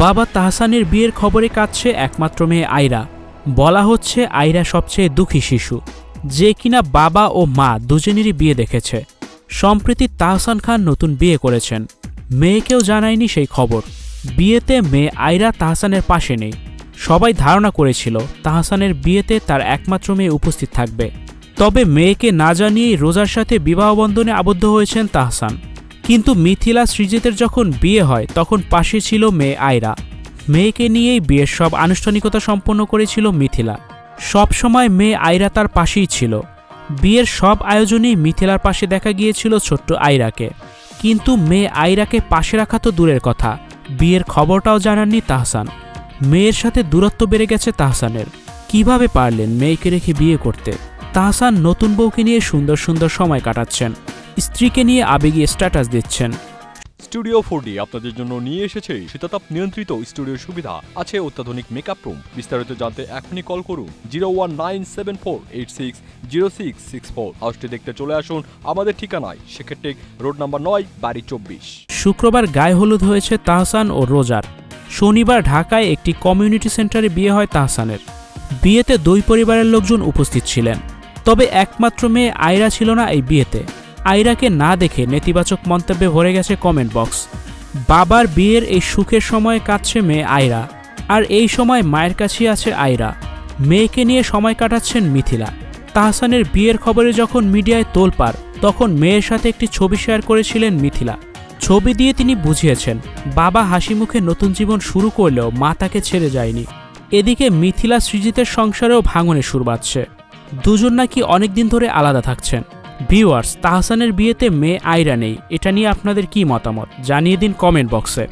বাবা তাহসানের বিয়ের খবরে কাঁদছে একমাত্র মেয়ে আয়রা। বলা হচ্ছে আয়রা সবচেয়ে দুঃখী শিশু, যে কিনা বাবা ও মা দুজনেরই বিয়ে দেখেছে। সম্প্রতি তাহসান খান নতুন বিয়ে করেছেন, মেয়েকেও জানায়নি সেই খবর। বিয়েতে মেয়ে আয়রা তাহসানের পাশে নেই। সবাই ধারণা করেছিল তাহসানের বিয়েতে তার একমাত্র মেয়ে উপস্থিত থাকবে, তবে মেয়েকে না জানিয়েই রোজার সাথে বিবাহ বন্ধনে আবদ্ধ হয়েছেন তাহসান। কিন্তু মিথিলা সৃজিতের যখন বিয়ে হয় তখন পাশে ছিল মেয়ে আয়রা। মেয়েকে নিয়েই বিয়ের সব আনুষ্ঠানিকতা সম্পন্ন করেছিল মিথিলা। সব সময় মেয়ে আয়রা তার পাশেই ছিল। বিয়ের সব আয়োজনেই মিথিলার পাশে দেখা গিয়েছিল ছোট্ট আয়রাকে। কিন্তু মেয়ে আয়রাকে পাশে রাখা তো দূরের কথা, বিয়ের খবরটাও জানাননি তাহসান। মেয়ের সাথে দূরত্ব বেড়ে গেছে তাহসানের। কিভাবে পারলেন মেয়েকে রেখে বিয়ে করতে? তাহসান নতুন বউকে নিয়ে সুন্দর সুন্দর সময় কাটাচ্ছেন, স্ত্রীকে নিয়ে আবেগী স্ট্যাটাস দিচ্ছেন। স্টুডিও 4D আপনাদের জন্য নিয়ে এসেছে শীতাতাপ নিয়ন্ত্রিত স্টুডিও সুবিধা, আছে অত্যাধুনিক মেকআপ রুম। বিস্তারিত জানতে এখনই কল করুন 01974860664। হাউসটি দেখতে চলে আসুন আমাদের ঠিকানায়, সেক্ষেত্রে রোড নাম্বার 9, বাড়ি 24। শুক্রবার গায়ে হলুদ হয়েছে তাহসান ও রোজার। শনিবার ঢাকায় একটি কমিউনিটি সেন্টারে বিয়ে হয় তাহসানের। বিয়েতে দুই পরিবারের লোকজন উপস্থিত ছিলেন, তবে একমাত্র মেয়ে আয়রা ছিল না এই বিয়েতে। আয়রাকে না দেখে নেতিবাচক মন্তব্যে ভরে গেছে কমেন্ট বক্স। বাবার বিয়ের এই সুখের সময়ে কাটছে মেয়ে আয়রা, আর এই সময় মায়ের কাছেই আছে আয়রা। মেয়েকে নিয়ে সময় কাটাচ্ছেন মিথিলা। তাহসানের বিয়ের খবরে যখন মিডিয়ায় তোলপাড়, তখন মেয়ের সাথে একটি ছবি শেয়ার করেছিলেন মিথিলা। ছবি দিয়ে তিনি বুঝিয়েছেন বাবা হাসি মুখে নতুন জীবন শুরু করলেও মা তাকে ছেড়ে যায়নি। এদিকে মিথিলা সৃজিতের সংসারেও ভাঙনের সুর বাজছে। দুজন নাকি অনেকদিন ধরে আলাদা থাকছেন। ভিউয়ার্স, তাহসানের বিয়েতে মেয়ে আয়রা নেই, এটা নিয়ে আপনাদের কি মতামত জানিয়ে দিন কমেন্ট বক্সে।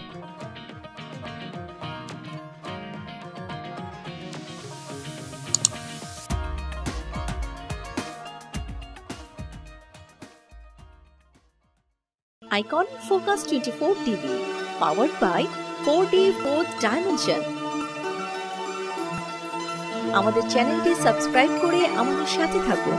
Icon Focus 24 TV, powered by 4D 4th Dimension. আমাদের চ্যানেলটি সাবস্ক্রাইব করে আমাদের সাথে থাকুন।